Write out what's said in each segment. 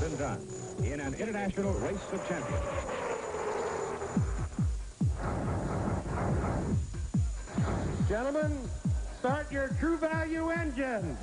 been done in an international race of champions. Gentlemen, start your True Value engines.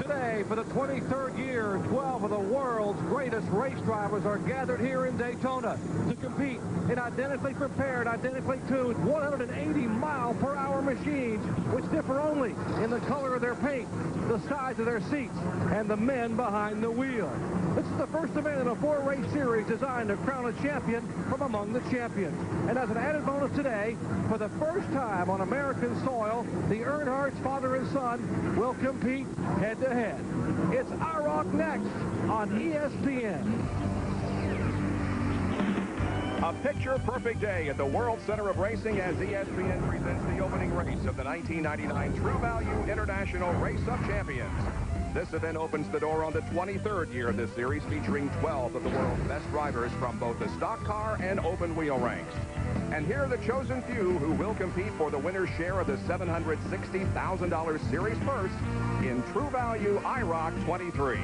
Today, for the 23rd year, 12 of the world's greatest race drivers are gathered here in Daytona to compete in identically prepared, identically tuned 180-mile-per-hour machines, which differ only in the color of their paint, the size of their seats, and the men behind the wheel. This is the first event in a 4-race series designed to crown a champion from among the champions. And as an added bonus today, for the first time on American soil, the Earnhardt's father and son will compete head-to-head. It's IROC next on ESPN. A picture-perfect day at the World Center of Racing as ESPN presents the opening race of the 1999 True Value International Race of Champions. This event opens the door on the 23rd year of this series, featuring 12 of the world's best drivers from both the stock car and open wheel ranks. And here are the chosen few who will compete for the winner's share of the $760,000 series first in True Value IROC 23.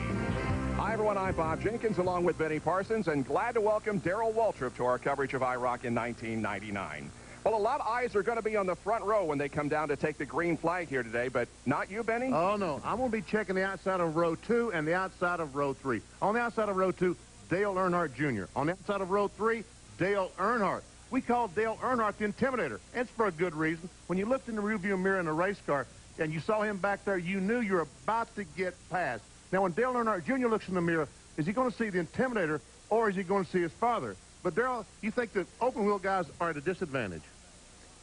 Hi, everyone. I'm Bob Jenkins, along with Benny Parsons, and glad to welcome Darrell Waltrip to our coverage of IROC in 1999. Well, a lot of eyes are going to be on the front row when they come down to take the green flag here today, but not you, Benny? Oh, no. I'm going to be checking the outside of row 2 and the outside of row 3. On the outside of row 2, Dale Earnhardt Jr. On the outside of row 3, Dale Earnhardt. We call Dale Earnhardt the Intimidator. It's for a good reason. When you looked in the rearview mirror in a race car and you saw him back there, you knew you were about to get past. Now, when Dale Earnhardt Jr. looks in the mirror, is he going to see the Intimidator or is he going to see his father? But, Darrell, you think the open-wheel guys are at a disadvantage?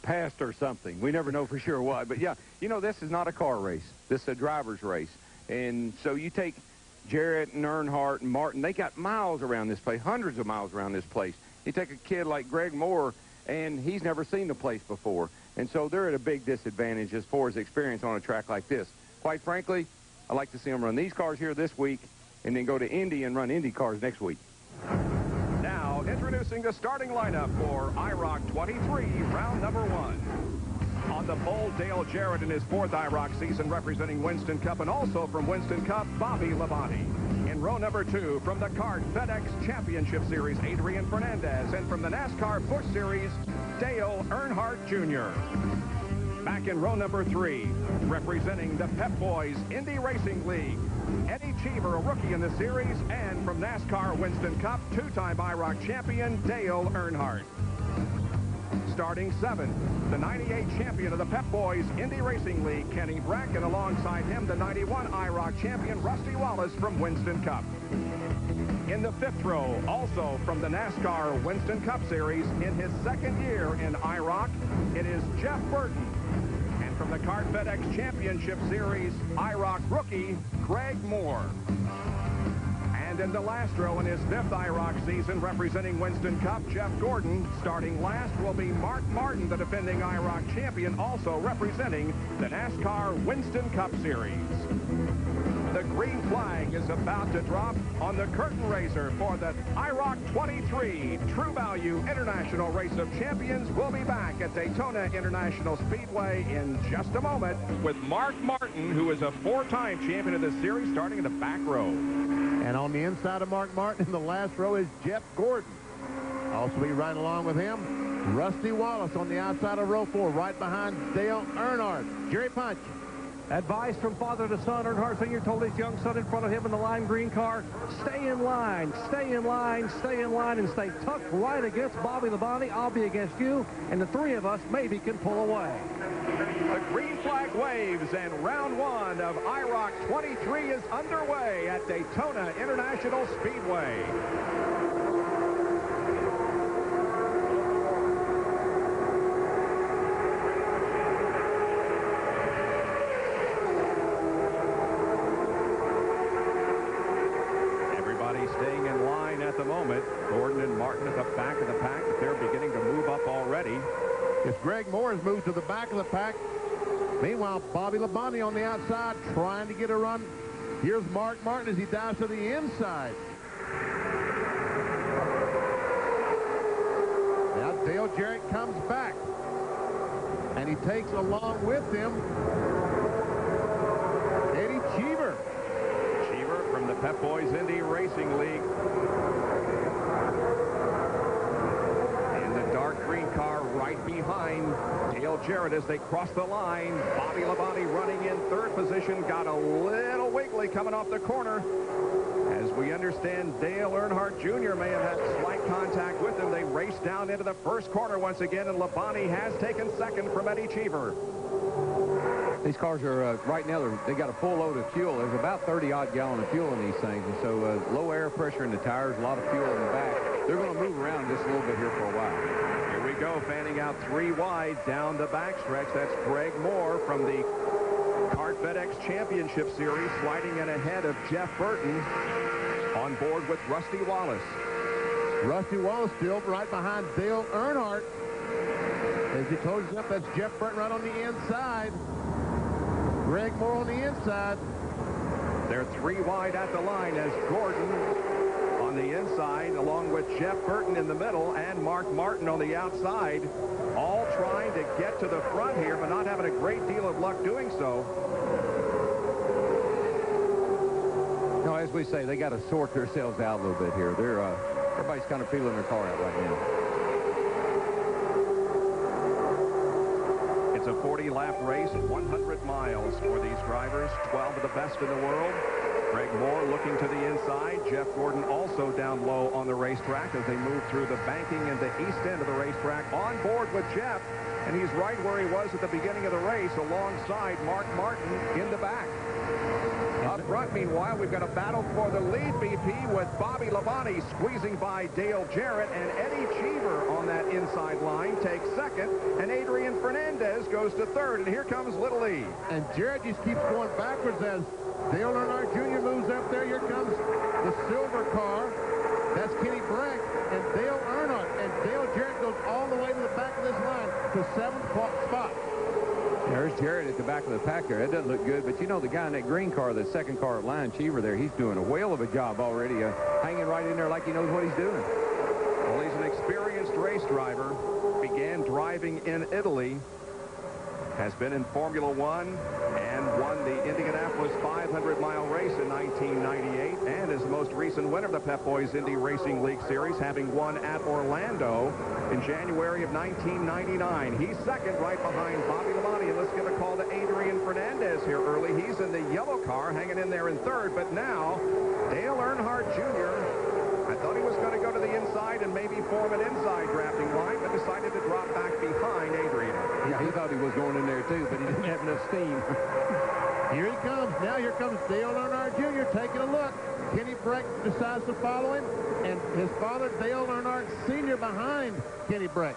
Past or something. We never know for sure what. But, yeah, you know, this is not a car race. This is a driver's race. And so you take Jarrett and Earnhardt and Martin. They got miles around this place, hundreds of miles around this place. You take a kid like Greg Moore, and he's never seen the place before. And so they're at a big disadvantage as far as experience on a track like this. Quite frankly, I'd like to see them run these cars here this week and then go to Indy and run Indy cars next week. Now, introducing the starting lineup for IROC 23, round number 1. On the pole, Dale Jarrett in his 4th IROC season representing Winston Cup, and also from Winston Cup, Bobby Labonte. In row number 2, from the CART FedEx Championship Series, Adrian Fernandez, and from the NASCAR Busch Series, Dale Earnhardt Jr. Back in row number 3, representing the Pep Boys Indy Racing League, Eddie Cheever, a rookie in the series, and from NASCAR Winston Cup, 2-time IROC champion, Dale Earnhardt. Starting 7, the 98 champion of the Pep Boys Indy Racing League, Kenny Brack, and alongside him, the 91 IROC champion, Rusty Wallace from Winston Cup. In the 5th row, also from the NASCAR Winston Cup Series, in his 2nd year in IROC, it is Jeff Burton. And from the CART FedEx Championship Series, IROC rookie, Greg Moore. And in the last row in his 5th IROC season, representing Winston Cup, Jeff Gordon. Starting last will be Mark Martin, the defending IROC champion, also representing the NASCAR Winston Cup Series. The green flag is about to drop on the curtain raiser for the IROC 23 True Value International Race of Champions. We'll be back at Daytona International Speedway in just a moment with Mark Martin, who is a 4-time champion of the series, starting in the back row. And on the inside of Mark Martin in the last row is Jeff Gordon. Also be right along with him, Rusty Wallace on the outside of row 4, right behind Dale Earnhardt. Jerry Punch. Advice from father to son. Earnhardt Sr. told his young son in front of him in the lime green car, stay in line, stay in line, stay in line, and stay tucked right against Bobby Labonte. I'll be against you, and the 3 of us maybe can pull away. The green flag waves, and round 1 of IROC 23 is underway at Daytona International Speedway. Staying in line at the moment. Gordon and Martin at the back of the pack, but they're beginning to move up already. If Greg Moore has moved to the back of the pack, meanwhile, Bobby Labonte on the outside trying to get a run. Here's Mark Martin as he dives to the inside. Now Dale Jarrett comes back. And he takes along with him Eddie Cheever. Cheever from the Pep Boys Indy Racing League. In the dark green car right behind Dale Jarrett as they cross the line. Bobby Labonte running in third position. Got a little wiggly coming off the corner. As we understand, Dale Earnhardt Jr. may have had slight contact with him. They race down into the first corner once again, and Labonte has taken second from Eddie Cheever. These cars are, right now, they got a full load of fuel. There's about 30-odd gallon of fuel in these things, and so low air pressure in the tires, a lot of fuel in the back. They're going to move around just a little bit here for a while. Here we go, fanning out 3 wide down the backstretch. That's Greg Moore from the Kart FedEx Championship Series, sliding in ahead of Jeff Burton. On board with Rusty Wallace. Rusty Wallace still right behind Dale Earnhardt. As he closes up, that's Jeff Burton right on the inside. Greg Moore on the inside. They're 3 wide at the line as Gordon on the inside, along with Jeff Burton in the middle and Mark Martin on the outside, all trying to get to the front here, but not having a great deal of luck doing so. No, as we say, they got to sort themselves out a little bit here. They're everybody's kind of feeling their car out right now. It's a 40-lap race, 100 miles for these drivers, 12 of the best in the world. Greg Moore looking to the inside. Jeff Gordon also down low on the racetrack as they move through the banking and the east end of the racetrack. On board with Jeff, and he's right where he was at the beginning of the race, alongside Mark Martin in the back. Up front, meanwhile, we've got a battle for the lead BP with Bobby Labonte squeezing by Dale Jarrett, and Eddie Cheever on that inside line takes second, and Adrian Fernandez goes to third, and here comes Little E. And Jarrett just keeps going backwards as Dale Earnhardt Jr. moves up there. Here comes the silver car. That's Kenny Breck and Dale Earnhardt, and Dale Jarrett goes all the way to the back of this line to 7th spot. There's Jarrett at the back of the pack there. That doesn't look good, but you know the guy in that green car, the second car at line, Cheever there, he's doing a whale of a job already, hanging right in there like he knows what he's doing. Well, he's an experienced race driver. Began driving in Italy. Has been in Formula One and won the Indianapolis 500-mile race in 1998 and is the most recent winner of the Pep Boys Indy Racing League Series, having won at Orlando in January of 1999. He's second right behind Bobby Labonte. And let's give a call to Adrian Fernandez here early. He's in the yellow car hanging in there in third, but now Dale Earnhardt Jr. I thought he was going to go to the inside and maybe form an inside drafting line, but decided to drop back behind Adrian. Yeah, he thought he was going in there too, but he didn't have enough steam. Here he comes. Now here comes Dale Earnhardt Jr. taking a look. Kenny Breck decides to follow him, and his father, Dale Earnhardt Sr., behind Kenny Breck.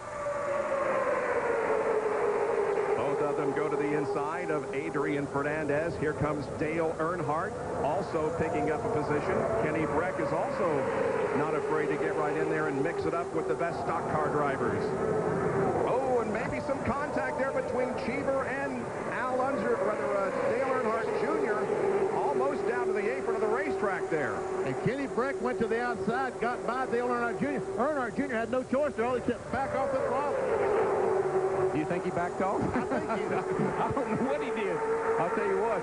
Both of them go to the inside of Adrian Fernandez. Here comes Dale Earnhardt, also picking up a position. Kenny Breck is also not afraid to get right in there and mix it up with the best stock car drivers. Oh, and maybe some contact there between Cheever and Dale Earnhardt Jr. almost down to the apron of the racetrack there. And Kenny Breck went to the outside, got by Dale Earnhardt Jr. Earnhardt Jr. had no choice there. All he kept back off the throttle. Do you think he backed off? I think he did. I don't know what he did. I'll tell you what,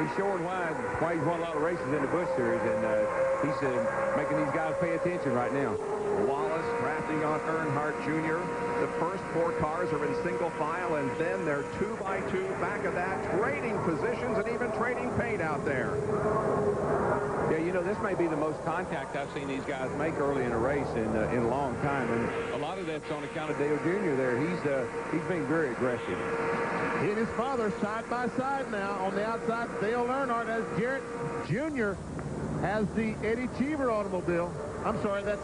he's showing why he's won a lot of races in the Busch Series, and he's making these guys pay attention right now. Wallace drafting on Earnhardt Jr. The first 4 cars are in single file, and then they're 2x2 back of that, trading positions and even trading paint out there. Yeah, you know, this may be the most contact I've seen these guys make early in a race in a long time, and a lot of that's on account of Dale Jr. there. He's being very aggressive. He and his father side by side now. On the outside, Dale Earnhardt as Jarrett Jr. has the Eddie Cheever automobile. I'm sorry, that's...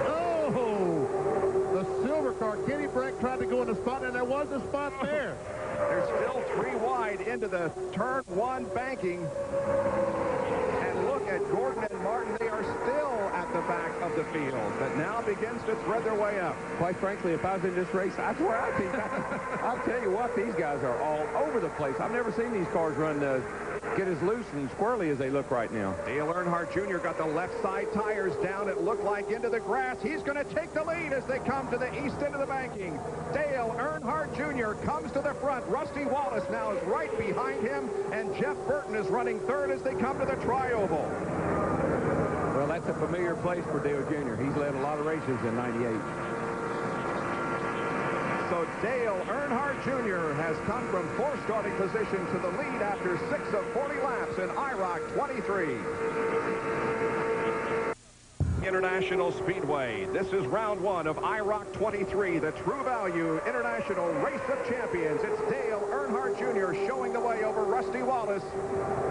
Oh! The silver car. Kenny Breck tried to go in the spot, and there was a spot there. They're still 3 wide into the turn 1 banking. And look at Gordon and Martin. They are still at the back of the field, but now begins to thread their way up. Quite frankly, if I was in this race, that's where I'd be. I'll tell you what, these guys are all over the place. I've never seen these cars run get as loose and squirrely as they look right now. Dale Earnhardt Jr. got the left side tires down, it looked like, into the grass. He's going to take the lead as they come to the east end of the banking. Dale Earnhardt Jr. comes to the front. Rusty Wallace now is right behind him, and Jeff Burton is running third as they come to the tri-oval. Well, that's a familiar place for Dale Jr. He's led a lot of races in '98. So Dale Earnhardt Jr. has come from fourth starting position to the lead after 6 of 40 laps in IROC 23. International Speedway. This is round one of IROC 23, the True Value International Race of Champions. It's Dale Earnhardt Jr. showing the way over Rusty Wallace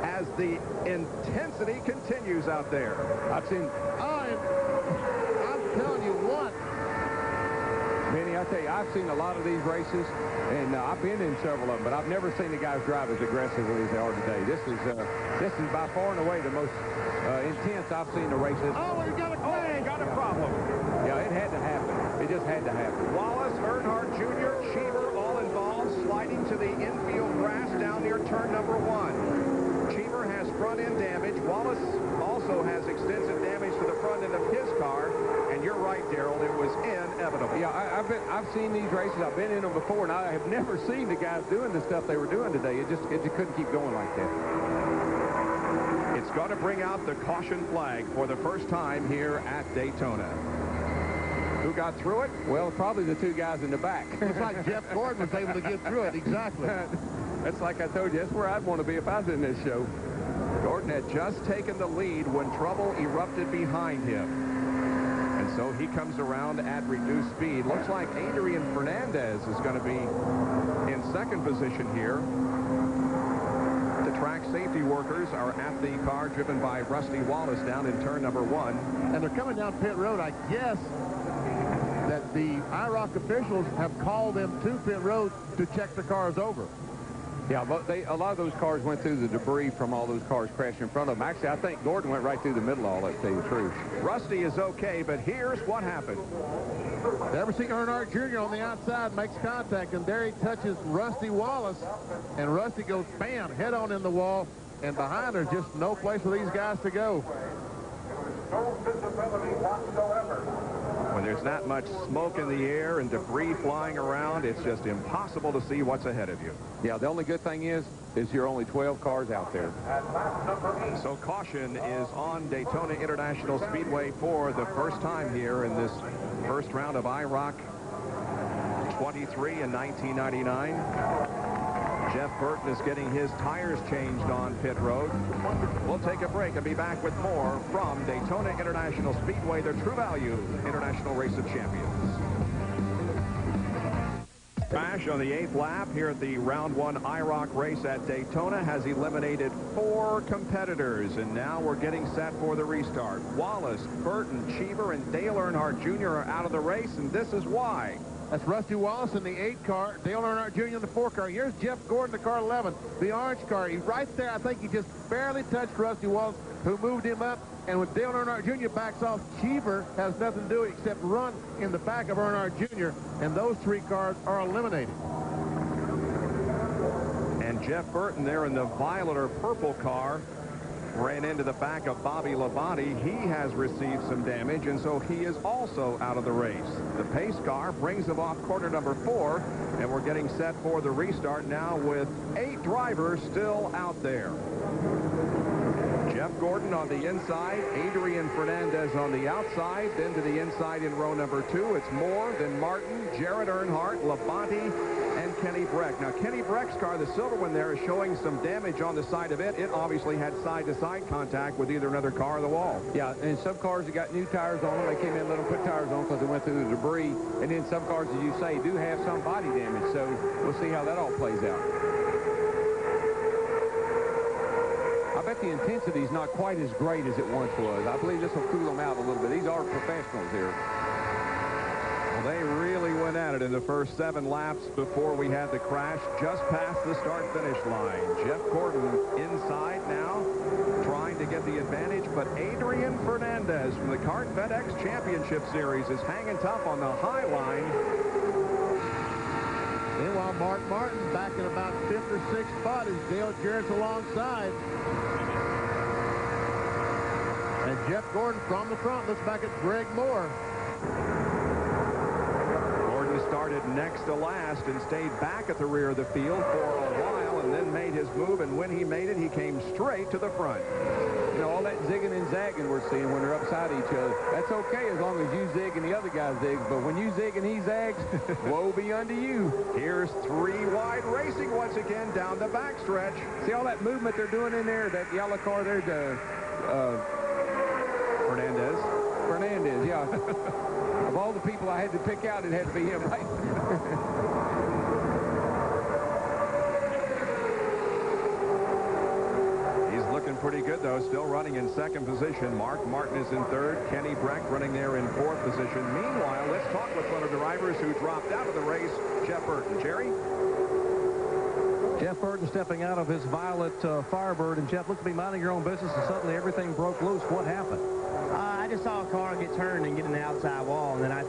as the intensity continues out there. I'm telling you what. Benny, I tell you, I've seen a lot of these races, and I've been in several of them, but I've never seen the guys drive as aggressively as they are today. This is by far and away the most intense I've seen the races. Oh, we got a flag. Got a problem. Yeah, it had to happen. It just had to happen. Wallace, Earnhardt Jr., Cheever, all involved, sliding to the infield grass down near turn number 1. Cheever has front-end damage. Wallace also has extensive damage to the front end of his car. And you're right, Darrell, it was inevitable. Yeah, I've seen these races. I've been in them before, and I have never seen the guys doing the stuff they were doing today. It just couldn't keep going like that. It's going to bring out the caution flag for the first time here at Daytona. Who got through it? Well, probably the two guys in the back. It's like Jeff Gordon was able to get through it. Exactly. That's like I told you. That's where I'd want to be if I was in this show. Gordon had just taken the lead when trouble erupted behind him. And so he comes around at reduced speed. Looks like Adrian Fernandez is going to be in second position here. The track safety workers are at the car driven by Rusty Wallace down in turn number 1. And they're coming down pit road. I guess that the IROC officials have called them to pit road to check the cars over. Yeah, but a lot of those cars went through the debris from all those cars crashing in front of them. Actually, I think Gordon went right through the middle of all that, to tell you the truth. Rusty is okay, but here's what happened. Ever see Earnhardt Jr. on the outside, makes contact, and there he touches Rusty Wallace, and Rusty goes, bam, head on in the wall, and behind there's just no place for these guys to go. No visibility whatsoever. When there's that much smoke in the air and debris flying around, it's just impossible to see what's ahead of you. Yeah, the only good thing is you're only 12 cars out there. So caution is on Daytona International Speedway for the first time here in this first round of IROC 23 in 1999. Jeff Burton is getting his tires changed on pit road. We'll take a break and be back with more from Daytona International Speedway, the True Value International Race of Champions. Crash on the 8th lap here at the round 1 IROC race at Daytona has eliminated 4 competitors, and now we're getting set for the restart. Wallace, Burton, Cheever, and Dale Earnhardt Jr. are out of the race, and this is why. That's Rusty Wallace in the 8 car, Dale Earnhardt Jr. in the 4 car. Here's Jeff Gordon, the car 11, the orange car. He's right there. I think he just barely touched Rusty Wallace, who moved him up. And when Dale Earnhardt Jr. backs off, Cheever has nothing to do except run in the back of Earnhardt Jr., and those 3 cars are eliminated. And Jeff Burton there in the violet or purple car ran into the back of Bobby Labonte. He has received some damage, and so he is also out of the race. The pace car brings him off corner number 4, and we're getting set for the restart now with 8 drivers still out there. Jeff Gordon on the inside, Adrian Fernandez on the outside, then to the inside in row number 2. It's Moore, then Martin, Jared Earnhardt, Labonte, and Kenny Breck. Now, Kenny Breck's car, the silver one there, is showing some damage on the side of it. It obviously had side-to-side contact with either another car or the wall. Yeah, and some cars that got new tires on them, they came in and let them put tires on because they went through the debris. And then some cars, as you say, do have some body damage. So we'll see how that all plays out. I bet the intensity is not quite as great as it once was. I believe this will cool them out a little bit. These are professionals here. Well, they really went at it in the first 7 laps before we had the crash just past the start-finish line. Jeff Gordon inside now, trying to get the advantage, but Adrian Fernandez from the Kart FedEx Championship Series is hanging tough on the high line. Meanwhile, Mark Martin back in about 5th or 6th spot as Dale Jarrett's alongside. And Jeff Gordon from the front looks back at Greg Moore. Gordon started started next to last and stayed back at the rear of the field for a while and then made his move, and when he made it, he came straight to the front. You know, all that zigging and zagging we're seeing when they're upside each other, that's okay as long as you zig and the other guy zigs, but when you zig and he zags, woe be unto you. Here's 3 wide racing once again down the backstretch. See all that movement they're doing in there, that yellow car there, Fernandez, yeah. Of all the people I had to pick out, it had to be him, right? He's looking pretty good, though. Still running in second position. Mark Martin is in third. Kenny Breck running there in fourth position. Meanwhile, let's talk with one of the drivers who dropped out of the race, Jeff Burton. Jerry? Jeff Burton stepping out of his violet Firebird, and Jeff, looked to be minding your own business, and suddenly everything broke loose. What happened? I just saw a car get turned and get in the outside wall, and then I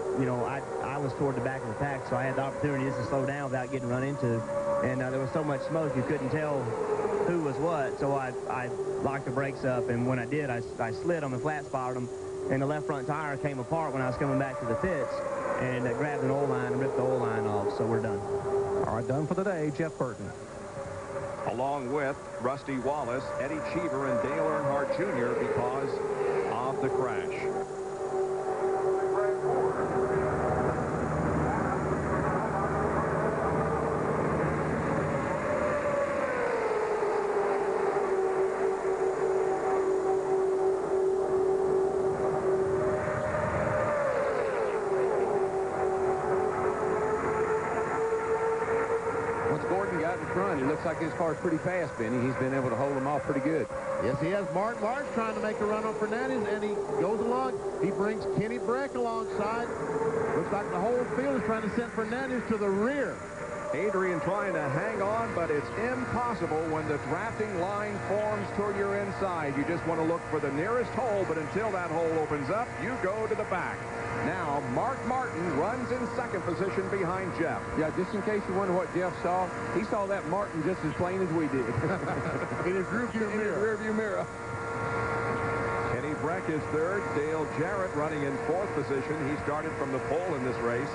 was toward the back of the pack, so I had the opportunity just to slow down without getting run into. And there was so much smoke you couldn't tell who was what, so I locked the brakes up, and when I did, I slid on the flat spot on them, and the left front tire came apart when I was coming back to the pits, and grabbed an oil line and ripped the oil line off, so we're done. All right, done for the day, Jeff Burton. Along with Rusty Wallace, Eddie Cheever, and Dale Earnhardt Jr. because of the crash. It looks like his car's pretty fast, Benny. He's been able to hold them off pretty good. Yes, he has. Martin's trying to make a run on Fernandez, and he goes along. He brings Kenny Breck alongside. Looks like the whole field is trying to send Fernandez to the rear. Adrian trying to hang on, but it's impossible when the drafting line forms toward your inside. You just want to look for the nearest hole, but until that hole opens up, you go to the back. Now, Mark Martin runs in second position behind Jeff. Yeah, just in case you wonder what Jeff saw, he saw that Martin just as plain as we did. In his rearview mirror. Kenny Breck is third. Dale Jarrett running in fourth position. He started from the pole in this race.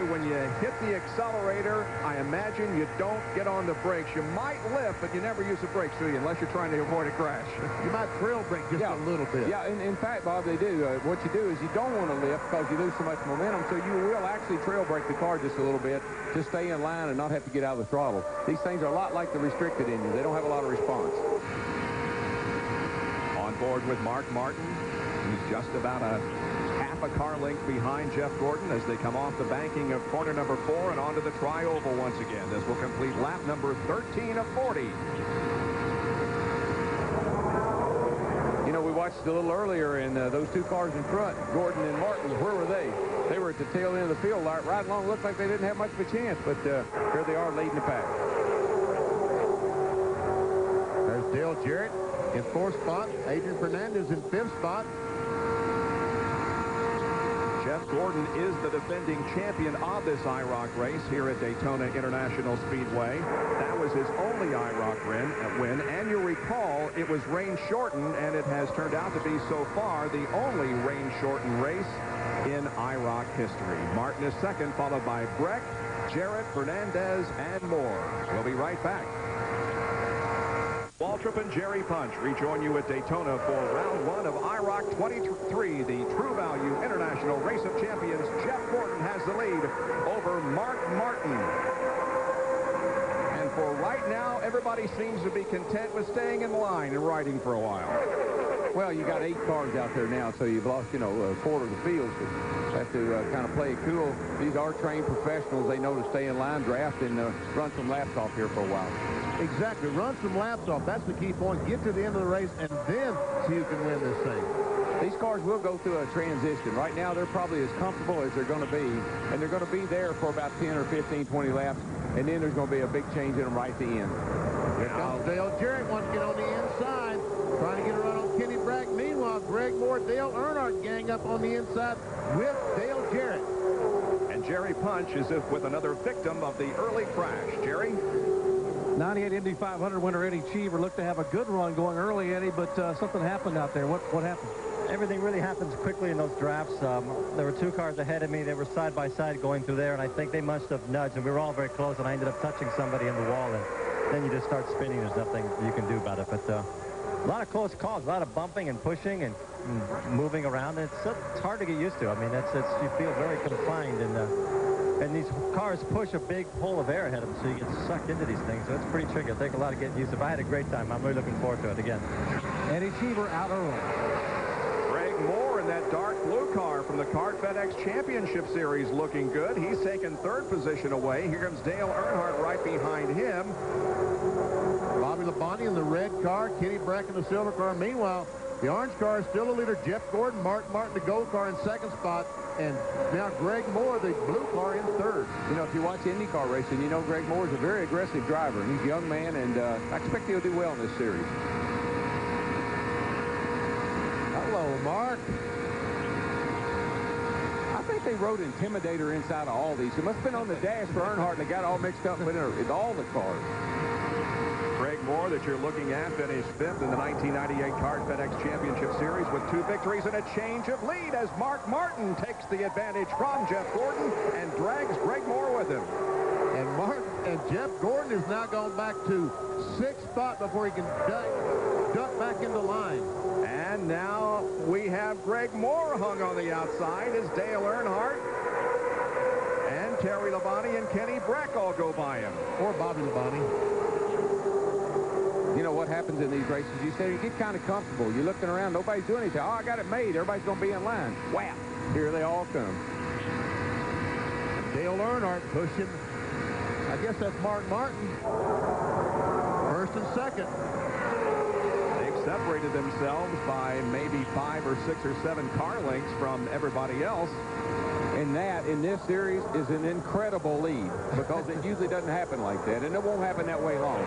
When you hit the accelerator, I imagine you don't get on the brakes. You might lift, but you never use the brakes, do you? Unless you're trying to avoid a crash. You might trail brake just a little bit. Yeah, in fact, Bob, they do. What you do is you don't want to lift because you lose so much momentum, so you will actually trail brake the car just a little bit to stay in line and not have to get out of the throttle. These things are a lot like the restricted engines. They don't have a lot of response. On board with Mark Martin. He's just about a car length behind Jeff Gordon as they come off the banking of corner number 4 and onto the tri-oval once again. This will complete lap number 13 of 40. You know, we watched a little earlier, and those two cars in front, Gordon and Martin, where were they? They were at the tail end of the field, right along. Looked like they didn't have much of a chance, but here they are leading the pack. There's Dale Jarrett in 4th spot. Adrian Fernandez in 5th spot. Jeff Gordon is the defending champion of this IROC race here at Daytona International Speedway. That was his only IROC win, and you'll recall it was rain-shortened, and it has turned out to be so far the only rain-shortened race in IROC history. Martin is second, followed by Breck, Jarrett, Fernandez, and more. We'll be right back. Waltrip and Jerry Punch rejoin you at Daytona for round 1 of IROC 23. The True Value International Race of Champions, Jeff Gordon has the lead over Mark Martin. And for right now, everybody seems to be content with staying in line and riding for a while. Well, you got 8 cars out there now, so you've lost, you know, a quarter of the field. So have to kind of play it cool. These are trained professionals. They know to stay in line, draft, and run some laps off here for a while. Exactly. Run some laps off. That's the key point. Get to the end of the race and then see who can win this thing. These cars will go through a transition. Right now, they're probably as comfortable as they're going to be, and they're going to be there for about 10 or 15, 20 laps, and then there's going to be a big change in them right at the end. Here comes Dale Jarrett wants to get on the inside, trying to get a run on Kenny Breck. Meanwhile, Greg Moore, Dale Earnhardt gang up on the inside with Dale Jarrett. And Jerry Punch is with another victim of the early crash. Jerry? 98 Indy 500 winner Eddie Cheever looked to have a good run going early, Eddie, but something happened out there. What happened? everything really happens quickly in those drafts. There were 2 cars ahead of me. They were side by side going through there, and I think they must have nudged, and we were all very close, and I ended up touching somebody in the wall, and then you just start spinning. There's nothing you can do about it. But a lot of close calls, a lot of bumping and pushing and moving around. And it's hard to get used to. I mean, you feel very confined, and these cars push a big hole of air ahead of them, so you get sucked into these things. So it's pretty tricky. It'll take a lot of getting used to. But I had a great time. I'm really looking forward to it again. Eddie Cheever out early. Greg Moore in that dark blue car from the Kart FedEx Championship Series looking good. He's taken 3rd position away. Here comes Dale Earnhardt right behind him. Bobby Labonte in the red car, Kenny Brack in the silver car. Meanwhile, the orange car is still the leader. Jeff Gordon, Mark Martin, the gold car in 2nd spot. And now Greg Moore, the blue car, in 3rd. You know, if you watch IndyCar racing, you know Greg Moore is a very aggressive driver. And he's a young man, and I expect he'll do well in this series. Hello, Mark. I think they wrote Intimidator inside of all these. It must have been on the dash for Earnhardt, and they got all mixed up with all the cars. Greg Moore, that you're looking at, finished 5th in the 1998 Kart FedEx Championship Series with 2 victories and a change of lead as Mark Martin takes the advantage from Jeff Gordon and drags Greg Moore with him. And Jeff Gordon is now going back to 6th spot before he can duck back into line. And now we have Greg Moore hung on the outside as Dale Earnhardt and Terry Labonte and Kenny Brack all go by him. Or Bobby Labonte. You know what happens in these races? You say you get kind of comfortable. You're looking around. Nobody's doing anything. Oh, I got it made. Everybody's going to be in line. Whap! Here they all come. Dale Earnhardt pushing. I guess that's Mark Martin. 1st and 2nd. They've separated themselves by maybe 5 or 6 or 7 car lengths from everybody else. And that, in this series, is an incredible lead because it usually doesn't happen like that, and it won't happen that way long.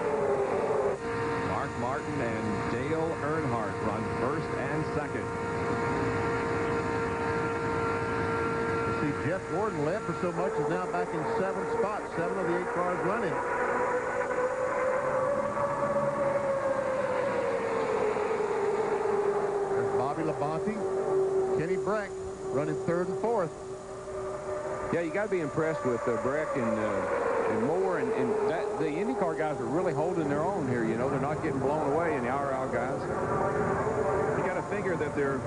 Mark Martin and Dale Earnhardt run 1st and 2nd. You see, Jeff Gordon led for so much is now back in 7th spot. 7 of the 8 cars running. There's Bobby Labonte, Kenny Brack running 3rd and 4th. Yeah, you got to be impressed with Breck and Moore, and that the IndyCar guys are really holding their own here. You know, they're not getting blown away, and the IROC guys. You got to figure that they're,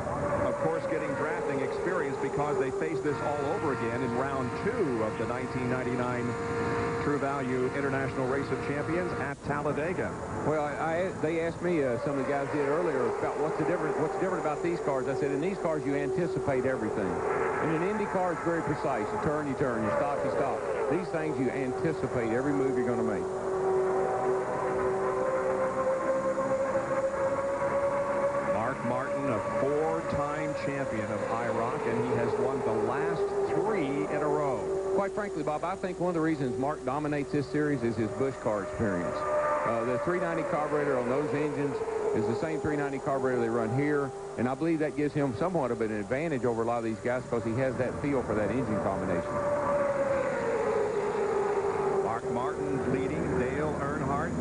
of course, getting drafting experience because they face this all over again in round 2 of the 1999 True Value International Race of Champions at Talladega. Well, they asked me, some of the guys did earlier, about what's different about these cars. I said, in these cars, you anticipate everything. In an Indy car, it's very precise. You turn, you turn. You stop, you stop. These things, you anticipate every move you're going to make. Mark Martin, a 4-time champion of IROC, and he has won the last 3 in a row. Quite frankly, Bob, I think one of the reasons Mark dominates this series is his Busch car experience. The 390 carburetor on those engines is the same 390 carburetor they run here, and I believe that gives him somewhat of an advantage over a lot of these guys because he has that feel for that engine combination. Mark Martin leading Dale Earnhardt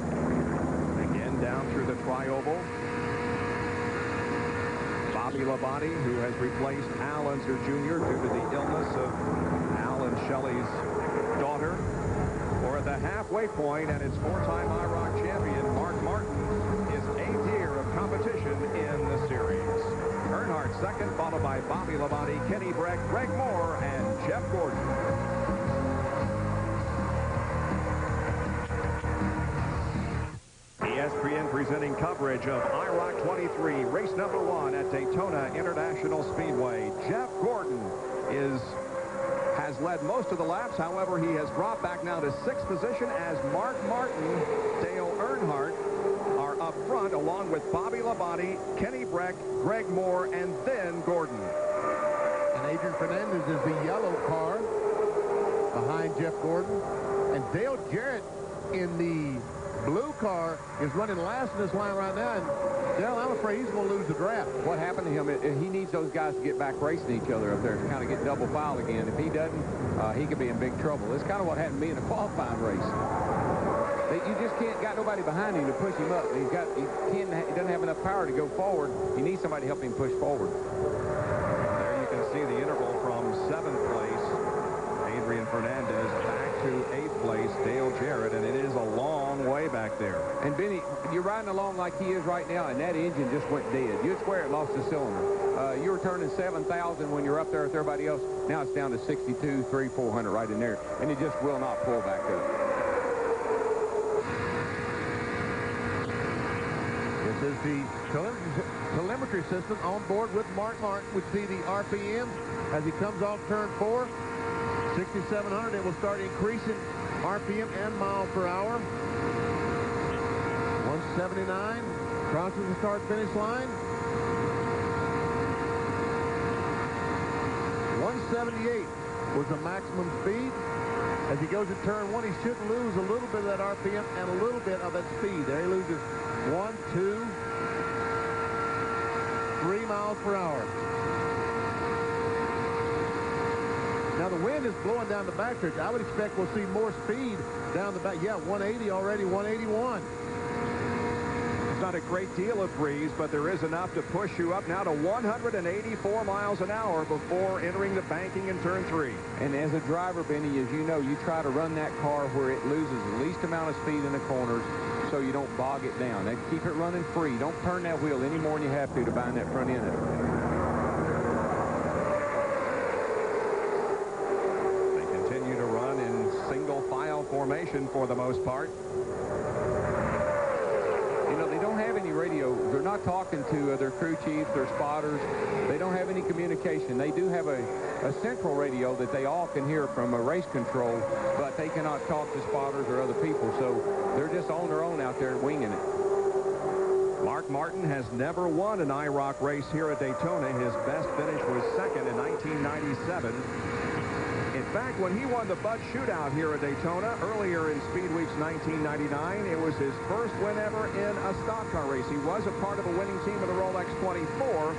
again down through the tri-oval. Bobby Labonte, who has replaced Al Unser Jr. due to the illness of Al and Shelley's daughter. We're at the halfway point, and it's 4-time IROC champion Mark Martin, his 8th year of competition in the series. Earnhardt 2nd, followed by Bobby Labonte, Kenny Brack, Greg Moore, and Jeff Gordon. ESPN presenting coverage of IROC 23, race number 1 at Daytona International Speedway. Jeff Gordon has led most of the laps. However, he has dropped back now to 6th position as Mark Martin, Dale Earnhardt are up front, along with Bobby Labonte, Kenny Brack, Greg Moore, and then Gordon. And Adrian Fernandez is the yellow car behind Jeff Gordon. And Dale Jarrett in the blue car is running last in this line right now. And Dale, I'm afraid he's going to lose the draft. What happened to him, he needs those guys to get back racing each other up there to kind of get double file again. If he doesn't, he could be in big trouble. It's kind of what happened to me in a qualifying race. You just can't got nobody behind him to push him up. He doesn't have enough power to go forward. He needs somebody to help him push forward. There you can see the interval from 7th place, Adrian Fernandez, back to 8th place, Dale Jarrett, and it is a long way back there. And Benny, you're riding along like he is right now, and that engine just went dead. You'd swear it lost a cylinder. You were turning 7,000 when you're up there with everybody else. Now it's down to 62, 300, 400 right in there, and it just will not pull back up. This is the telemetry system on board with Mark Martin. We see the RPM as he comes off turn 4. 6,700. It will start increasing RPM and mile per hour. 179 crosses the start-finish line. 178 was the maximum speed. As he goes to turn 1, he should lose a little bit of that RPM and a little bit of that speed. There he loses 1, 2, 3 miles per hour. Now the wind is blowing down the backstretch. I would expect we'll see more speed down the back. Yeah, 180 already, 181. It's not a great deal of breeze, but there is enough to push you up now to 184 miles an hour before entering the banking in turn 3. And as a driver, Benny, as you know, you try to run that car where it loses the least amount of speed in the corners so you don't bog it down. And keep it running free. Don't turn that wheel any more than you have to bind that front end up. They continue to run in single file formation for the most part. You know, they don't have any radio. They're not talking to their crew chiefs, their spotters. They don't have any communication. They do have a central radio that they all can hear from a race control, but they cannot talk to spotters or other people. So they're just on their own out there winging it. Mark Martin has never won an IROC race here at Daytona. His best finish was second in 1997. In fact, when he won the Bud Shootout here at Daytona earlier in Speed Weeks 1999, it was his first win ever in a stock car race. He was a part of a winning team of the Rolex 24.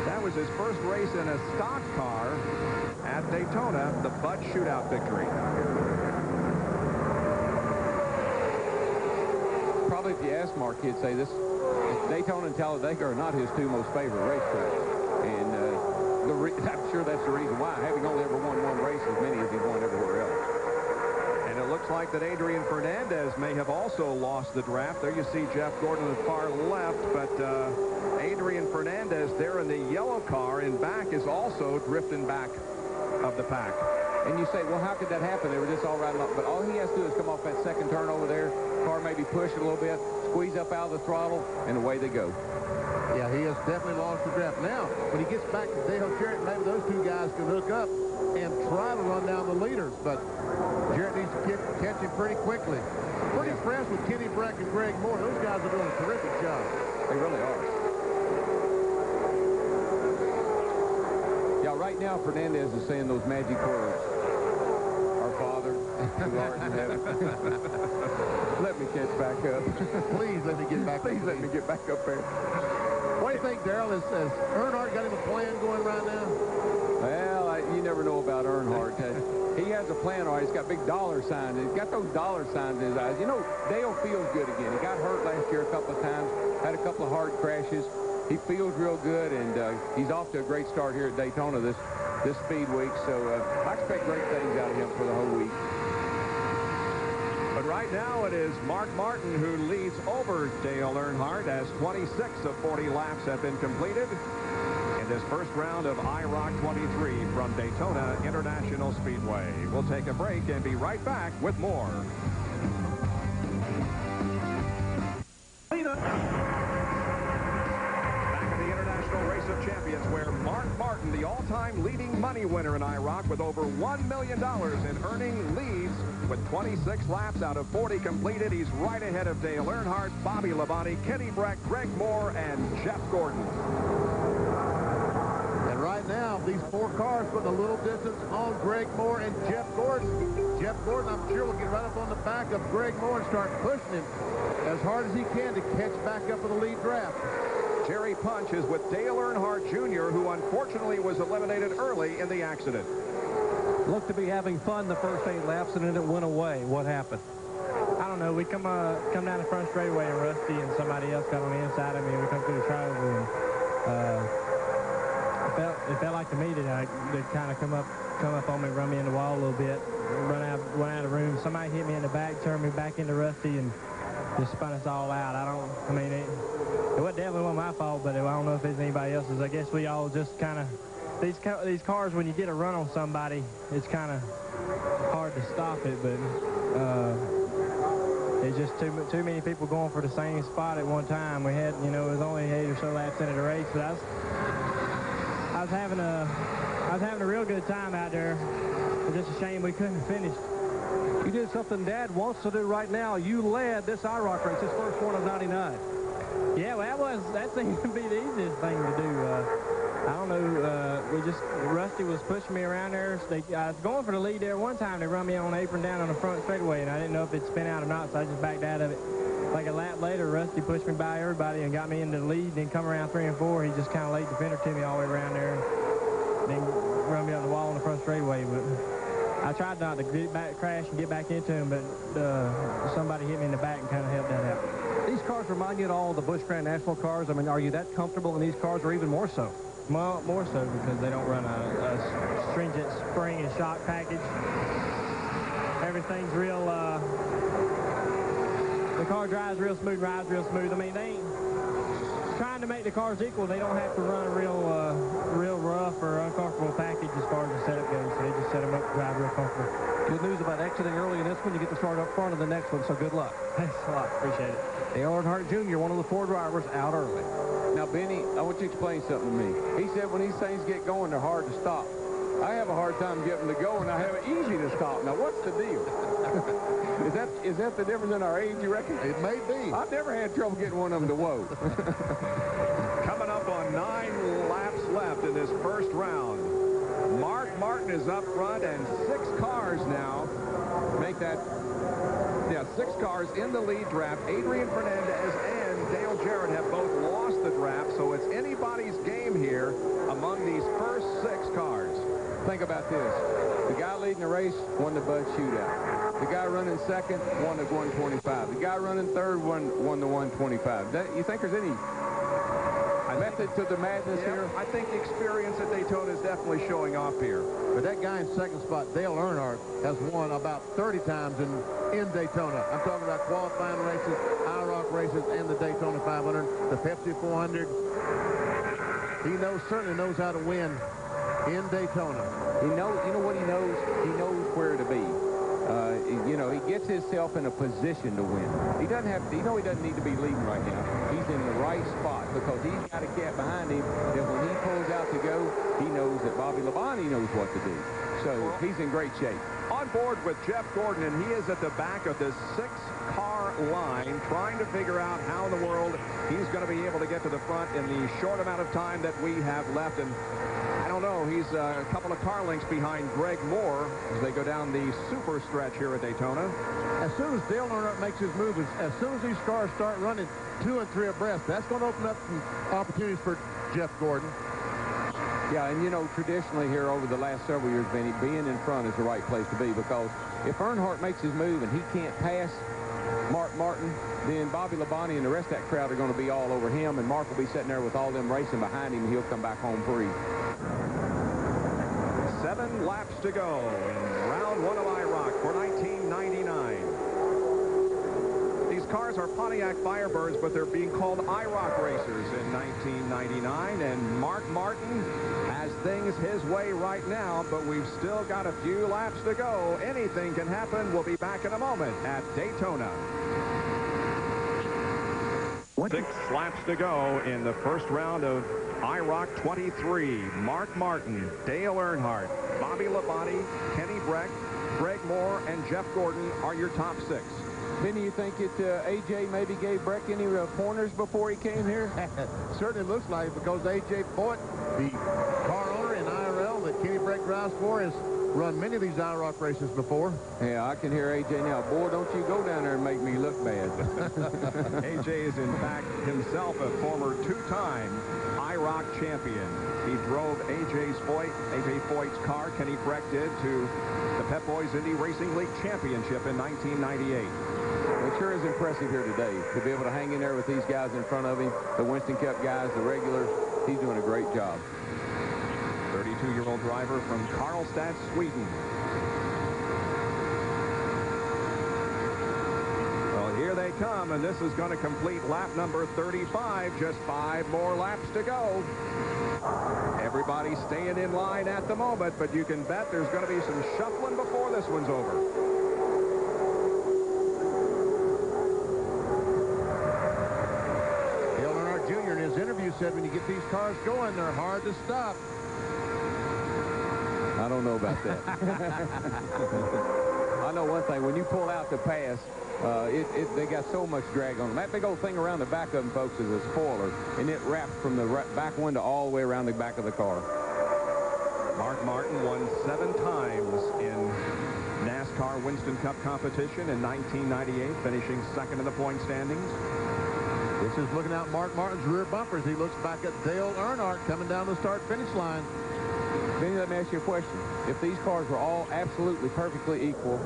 That was his first race in a stock car at Daytona, the Bud Shootout victory. Probably if you ask Mark, he'd say this Daytona and Talladega are not his two most favorite racetracks. And I'm sure that's the reason why, having only ever won one race as many as he's won everywhere else. And it looks like that Adrian Fernandez may have also lost the draft. There you see Jeff Gordon on the far left, but Adrian Fernandez there in the yellow car in back is also drifting back of the pack. And you say, well, how could that happen? They were just all riding up. But all he has to do is come off that second turn over there, car maybe push it a little bit, squeeze up out of the throttle, and away they go. Yeah, he has definitely lost the draft. Now, when he gets back to Dale Jarrett, maybe those two guys can hook up and try to run down the leaders. But Jarrett needs to catch him pretty quickly. Pretty impressed with Kenny Breck and Greg Moore. Those guys are doing a terrific job. They really are. Yeah, right now, Fernandez is saying those magic words. Our Father, who art in heaven. Let me catch back up. Please let me get back up. Please let me get back up there. What do you think, Darrell? Has Earnhardt got him a plan going right now? Well, you never know about Earnhardt. He has a plan, all right. He's got big dollar signs. He's got those dollar signs in his eyes. You know, Dale feels good again. He got hurt last year a couple of times, had a couple of hard crashes. He feels real good, and he's off to a great start here at Daytona this speed week. So I expect great things out of him for the whole week. But right now it is Mark Martin who leads over Dale Earnhardt as 26 of 40 laps have been completed in this first round of IROC 23 from Daytona International Speedway. We'll take a break and be right back with more. Race of Champions, where Mark Martin, the all-time leading money winner in IROC with over $1 million in earning, leads with 26 laps out of 40 completed. He's right ahead of Dale Earnhardt, Bobby Labonte, Kenny Breck, Greg Moore, and Jeff Gordon. And right now, these four cars putting a little distance on Greg Moore and Jeff Gordon. Jeff Gordon, I'm sure, will get right up on the back of Greg Moore and start pushing him as hard as he can to catch back up with the lead draft. Jerry Punch is with Dale Earnhardt Jr., who unfortunately was eliminated early in the accident. Looked to be having fun the first 8 laps, and then it went away. What happened? I don't don't know. We come down the front straightaway, and Rusty and somebody else got on the inside of me, and we come through the trials, and it felt like to me that they kind of come up on me, run me in the wall a little bit, run out of the room. Somebody hit me in the back, turned me back into Rusty, and just spun us all out. I mean, it definitely wasn't my fault, but I don't know if it's anybody else's. I guess we all just kind of, these cars, when you get a run on somebody, it's kind of hard to stop it, but it's just too many people going for the same spot at one time. We had, it was only 8 or so laps into the race, but I was having a real good time out there. It's just a shame we couldn't finish. You did something Dad wants to do right now. You led this IROC race, his first one of 99. Yeah, well, that seemed to be the easiest thing to do. I don't know, Rusty was pushing me around there. I was going for the lead there one time. They run me on the apron down on the front straightaway, and I didn't know if it'd spin out or not, so I just backed out of it. Like a lap later, Rusty pushed me by everybody and got me into the lead, then come around 3 and 4. He just kind of laid the fender to me all the way around there, and then run me on the wall on the front straightaway. But I tried not to crash and get back into him, but somebody hit me in the back and kind of helped that out. These cars remind you of all the Busch Grand National cars. I mean, are you that comfortable in these cars, or even more so? Well, more so because they don't run a stringent spring and shock package. Everything's real, the car drives real smooth, rides real smooth. I mean, they ain't trying to make the cars equal. They don't have to run a real rough or uncomfortable package as far as the setup goes. So they just set them up to drive real comfortable. Good news about exiting early in this one. You get to start up front of the next one, so good luck. Thanks a lot. Appreciate it. Dale Earnhardt Jr., one of the 4 drivers, out early. Now, Benny, I want you to explain something to me. He said when these things get going, they're hard to stop. I have a hard time getting them to go, and I have it easy to stop. Now, what's the deal? is that the difference in our age, you reckon? It may be. I've never had trouble getting one of them to whoa. Coming up on 9 laps left in this first round. Mark Martin is up front, and 6 cars now make that. Yeah, 6 cars in the lead draft. Adrian Fernandez and Dale Jarrett have both lost the draft, so it's anybody's game here among these first 6 cars. Think about this. The guy leading the race won the Bud Shootout. The guy running second won the 125. The guy running third won the 125. You think there's any method to the madness here? I think experience at Daytona is definitely showing off here. But that guy in second spot, Dale Earnhardt, has won about 30 times in Daytona. I'm talking about qualifying races, IROC races, and the Daytona 500, the Pepsi 400. He certainly knows how to win in Daytona. You know what he knows? He knows where to be. He gets himself in a position to win. He doesn't need to be leading right now. He's in the right spot because he's got a cat behind him that when he pulls out to go, he knows that Bobby Labonte knows what to do. So he's in great shape. On board with Jeff Gordon, and he is at the back of this 6-car line trying to figure out how in the world he's going to be able to get to the front in the short amount of time that we have left. And I don't know, he's a couple of car lengths behind Greg Moore as they go down the super stretch here at Daytona. As soon as Dale Earnhardt makes his move, as soon as these cars start running 2 and 3 abreast, that's going to open up some opportunities for Jeff Gordon. Yeah, and traditionally here over the last several years, Benny, being in front is the right place to be because if Earnhardt makes his move and he can't pass Mark Martin, then Bobby Labonte and the rest of that crowd are going to be all over him, and Mark will be sitting there with all them racing behind him, and he'll come back home free. 7 laps to go in round 1 of IROC for 1999. These cars are Pontiac Firebirds, but they're being called IROC racers in 1999, and Mark Martin has things his way right now, but we've still got a few laps to go. Anything can happen. We'll be back in a moment at Daytona. 6 laps to go in the first round of IROC 23. Mark Martin, Dale Earnhardt, Bobby Labonte, Kenny Breck, Greg Moore, and Jeff Gordon are your top 6. Benny, you think A.J. maybe gave Breck any pointers before he came here? Certainly looks like it because A.J. Foyt, the car owner in IRL that Kenny Breck drives for, has run many of these IROC races before. Yeah, I can hear A.J. now. Boy, don't you go down there and make me look bad. A.J. is, in fact, himself a former 2-time IROC champion. He drove A.J. Foyt's car, Kenny Breck did, to the Pep Boys Indy Racing League Championship in 1998. But sure is impressive here today to be able to hang in there with these guys in front of him, the Winston Cup guys, the regulars. He's doing a great job. 32-year-old driver from Karlstad, Sweden. Well, here they come, and this is going to complete lap number 35. Just 5 more laps to go. Everybody staying in line at the moment, but you can bet there's going to be some shuffling before this one's over. Dale Earnhardt Jr. in his interview said when you get these cars going, they're hard to stop. I don't know about that. I know one thing. When you pull out the pass, they got so much drag on them. That big old thing around the back of them, folks, is a spoiler, and it wraps from the back window all the way around the back of the car. Mark Martin won 7 times in NASCAR Winston Cup competition in 1998, finishing second in the point standings. This is looking out Mark Martin's rear bumpers. He looks back at Dale Earnhardt coming down the start-finish line. Vinny, let me ask you a question. If these cars were all absolutely perfectly equal,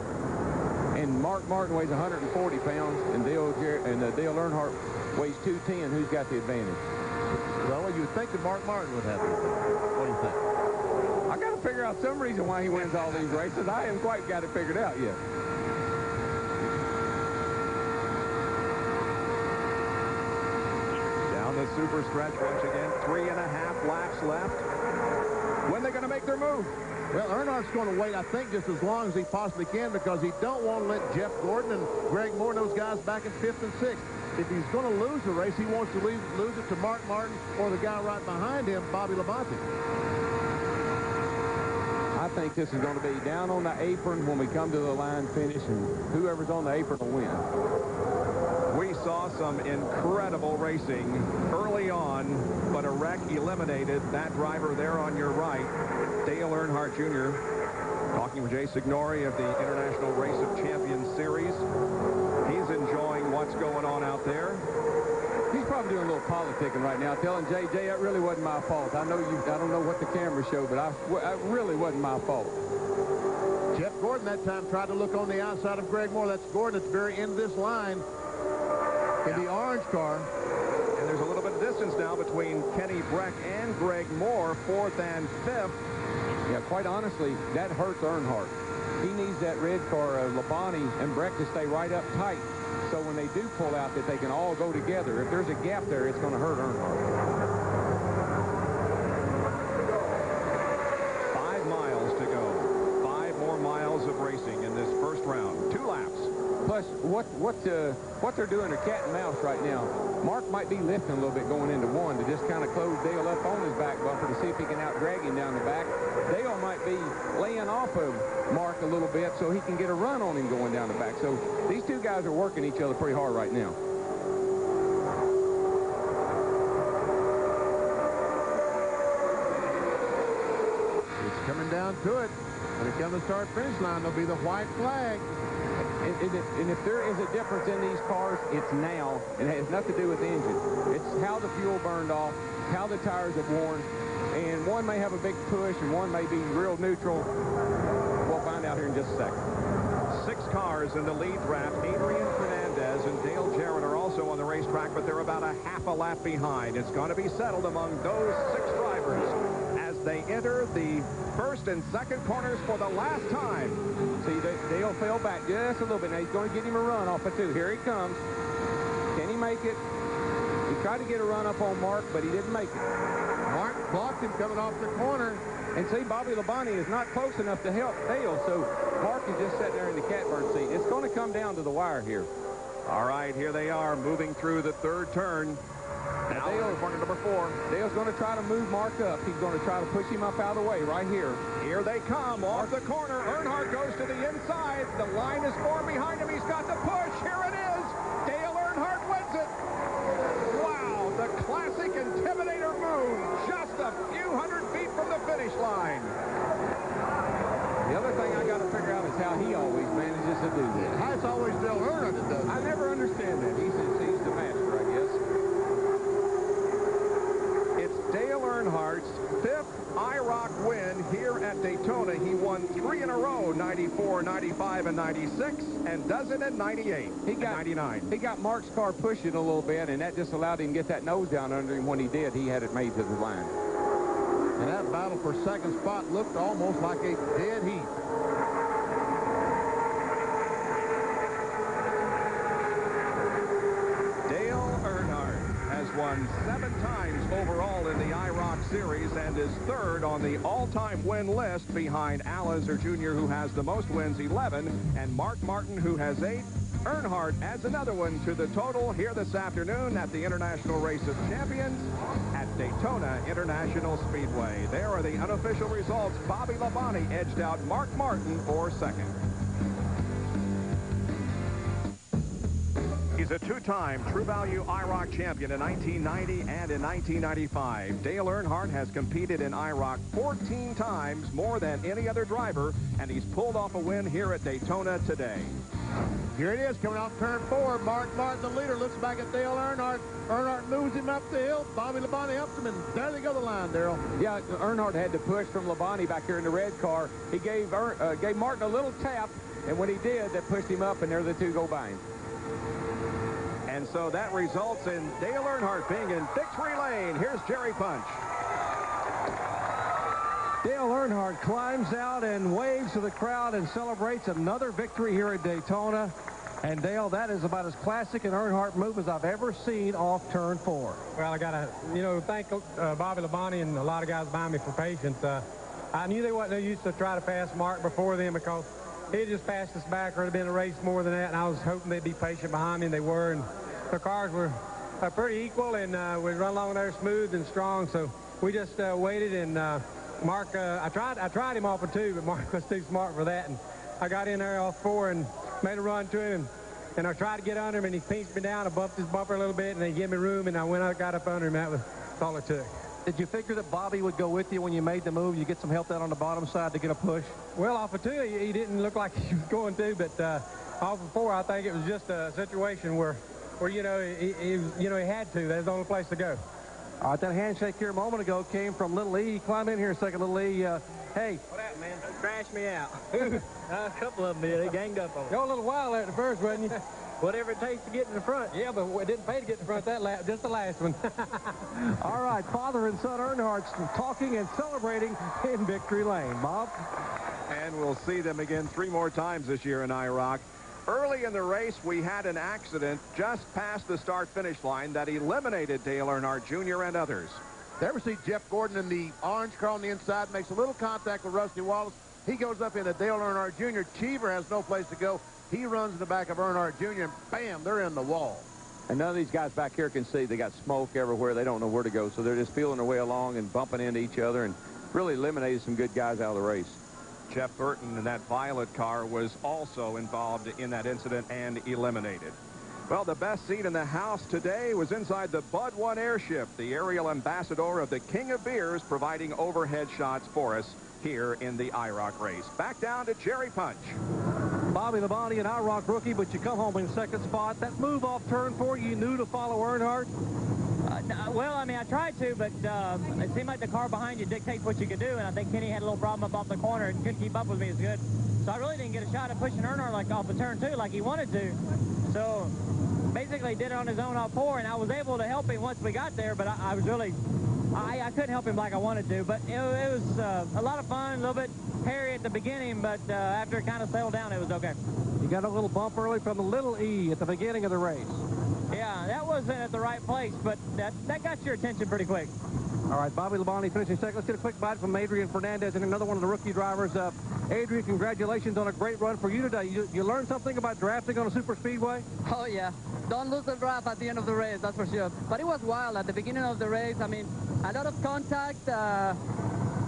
and Mark Martin weighs 140 pounds, and Dale Earnhardt weighs 210, who's got the advantage? Well, you would think that Mark Martin would have the advantage. What do you think? I got to figure out some reason why he wins all these races. I haven't quite got it figured out yet. Down the super stretch once again. 3.5 laps left. When are they going to make their move? Well, Earnhardt's going to wait, I think, just as long as he possibly can, because he don't want to let Jeff Gordon and Greg Moore and those guys back in 5th and 6th. If he's going to lose the race, he wants to lose it to Mark Martin or the guy right behind him, Bobby Labonte. I think this is going to be down on the apron when we come to the line finish, and whoever's on the apron will win. We saw some incredible racing early on, but a wreck eliminated that driver there on your right, Dale Earnhardt Jr. Talking with Jay Signori of the International Race of Champions Series. He's enjoying what's going on out there. He's probably doing a little politicking right now, telling Jay, that really wasn't my fault. I don't know what the cameras show, but I really wasn't my fault. Jeff Gordon that time tried to look on the outside of Greg Moore. That's Gordon at the very end of this line in the orange car. And there's a little bit of distance now between Kenny Breck and Greg Moore, 4th and 5th. Yeah, quite honestly, that hurts Earnhardt. He needs that red car, Labonte and Breck, to stay right up tight. So when they do pull out, that they can all go together. If there's a gap there, it's going to hurt Earnhardt. 5 miles to go. 5 more miles of racing in this first round. 2 laps. Plus, what they're doing are cat and mouse right now. Mark might be lifting a little bit going into 1 to just kind of close Dale up on his back bumper to see if he can out-drag him down the back. Dale might be laying off of Mark a little bit so he can get a run on him going down the back. So these two guys are working each other pretty hard right now. It's coming down to it. When it comes to start-finish line, there'll be the white flag. And if there is a difference in these cars, it's now. It has nothing to do with the engine. It's how the fuel burned off, how the tires have worn, and one may have a big push and one may be real neutral. We'll find out here in just a second. 6 cars in the lead draft. Adrian Fernandez and Dale Jarrett are also on the racetrack, but they're about a half a lap behind. It's going to be settled among those 6 drivers as they enter the first and second corners for the last time. See, Dale fell back just a little bit. Now he's going to get him a run off of 2. Here he comes. Can he make it? He tried to get a run up on Mark, but he didn't make it. Mark blocked him coming off the corner. And see, Bobby Labonte is not close enough to help Dale, so Mark is just sitting there in the catbird seat. It's going to come down to the wire here. All right, here they are moving through the 3rd turn. Now Dale, corner number 4. Dale's going to try to move Mark up. He's going to try to push him up out of the way right here. Here they come off the corner. Earnhardt goes to the inside. The line is formed behind him. He's got the push. Here it is. Dale Earnhardt wins it. Wow, the classic Intimidator move. Just a few hundred feet from the finish line. The other thing I got to figure out is how he always manages to do this. How it's always Dale Earnhardt that does it. I never understand that. He's the master, I guess. It's Dale Earnhardt's 5th IROC win here at Daytona. He won 3 in a row, 94, 95, and 96, and does it in 98 and 99. He got Mark's car pushing a little bit, and that just allowed him to get that nose down under him. When he did, he had it made to the line. And that battle for second spot looked almost like a dead heat. Dale Earnhardt has won 7 times overall in the IROC Series and is third on the all-time win list behind Al Unser Jr., who has the most wins, 11, and Mark Martin, who has 8. Earnhardt adds another one to the total here this afternoon at the International Race of Champions at Daytona International Speedway. There are the unofficial results. Bobby Labonte edged out Mark Martin for second. He's a 2-time True Value IROC champion in 1990 and in 1995. Dale Earnhardt has competed in IROC 14 times, more than any other driver, and he's pulled off a win here at Daytona today. Here it is, coming off turn 4. Mark Martin, the leader, looks back at Dale Earnhardt. Earnhardt moves him up the hill. Bobby Labonte helps him, and there they go the line, Darrell. Yeah, Earnhardt had to push from Labonte back here in the red car. He gave Martin a little tap, and when he did, that pushed him up, and there the two go by him. And so that results in Dale Earnhardt being in victory lane. Here's Jerry Punch. Dale Earnhardt climbs out and waves to the crowd and celebrates another victory here at Daytona. And Dale, that is about as classic an Earnhardt move as I've ever seen off turn 4. Well, I got to, thank Bobby Labonte and a lot of guys behind me for patience. I knew they wasn't used to try to pass Mark before them because he just passed us back, or it'd have been a race more than that, and I was hoping they'd be patient behind me, and they were, and the cars were pretty equal, and we run along there smooth and strong, so we just waited, and Mark, I tried him off of 2, but Mark was too smart for that, and I got in there off 4 and made a run to him, and I tried to get under him, and he pinched me down. I bumped his bumper a little bit, and they gave me room, and I went out, got up under him. That was all it took. Did you figure that Bobby would go with you when you made the move? You get some help down on the bottom side to get a push? Well, off of 2, he didn't look like he was going to, but off of 4, I think it was just a situation where he had to. That's the only place to go. All right, that handshake here a moment ago came from Little E. Climb in here a second, Little E. Hey. What happened, man? Crashed me out. A couple of them did. They ganged up on me. You're a little wild there at the first, wasn't you? Whatever it takes to get in the front. Yeah, but it didn't pay to get in the front that lap, just the last one. All right, father and son Earnhardt talking and celebrating in victory lane. Bob? And we'll see them again 3 more times this year in IROC. Early in the race, we had an accident just past the start-finish line that eliminated Dale Earnhardt Jr. and others. You ever see Jeff Gordon in the orange car on the inside, makes a little contact with Rusty Wallace. He goes up into Dale Earnhardt Jr. Cheever has no place to go. He runs in the back of Earnhardt Jr. and bam, they're in the wall. And none of these guys back here can see. They got smoke everywhere. They don't know where to go, so they're just feeling their way along and bumping into each other and really eliminated some good guys out of the race. Jeff Burton in that violet car was also involved in that incident and eliminated. Well, the best seat in the house today was inside the Bud 1 airship, the aerial ambassador of the King of Beers, providing overhead shots for us here in the IROC race. Back down to Jerry Punch. Bobby Labonte, an IROC rookie, but you come home in second spot. That move off turn 4, you knew to follow Earnhardt? Well, I mean, I tried to, but it seemed like the car behind you dictates what you could do, and I think Kenny had a little problem up off the corner and couldn't keep up with me as good. So I really didn't get a shot at pushing Earnhardt like off the turn 2 like he wanted to. So basically did it on his own off 4, and I was able to help him once we got there, but I was really, I couldn't help him like I wanted to. But it was a lot of fun, a little bit hairy at the beginning, but after it kind of settled down, it was okay. You got a little bump early from the Little E at the beginning of the race. Yeah, that wasn't at the right place, but that got your attention pretty quick. All right, Bobby Labonte finishing second. Let's get a quick bite from Adrian Fernandez and another one of the rookie drivers. Adrian, congratulations on a great run for you today. You learned something about drafting on a super speedway? Oh, yeah. Don't lose the draft at the end of the race, that's for sure. But it was wild at the beginning of the race. I mean, a lot of contact,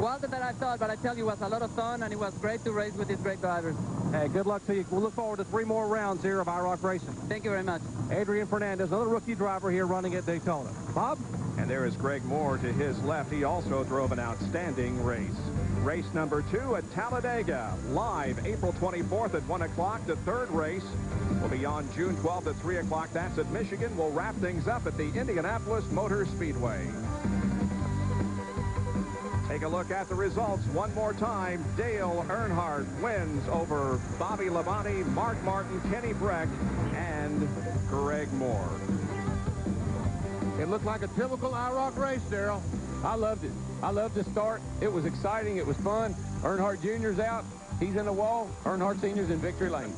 wilder than I thought, but I tell you, it was a lot of fun, and it was great to race with these great drivers. Hey, good luck to you. We'll look forward to 3 more rounds here of IROC racing. Thank you very much. Adrian Fernandez, another rookie driver here running at Daytona. Bob? And there is Greg Moore to his left. He also drove an outstanding race. Race number 2 at Talladega, live April 24th at 1 o'clock. The third race will be on June 12th at 3 o'clock. That's at Michigan. We'll wrap things up at the Indianapolis Motor Speedway. Take a look at the results one more time. Dale Earnhardt wins over Bobby Labonte, Mark Martin, Kenny Breck, and Greg Moore. It looked like a typical IROC race, Darrell. I loved it. I loved the start. It was exciting. It was fun. Earnhardt Jr.'s out. He's in the wall. Earnhardt Sr.'s in victory lane.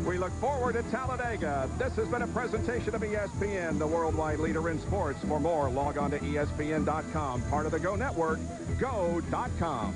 We look forward to Talladega. This has been a presentation of ESPN, the worldwide leader in sports. For more, log on to ESPN.com, part of the Go Network, go.com.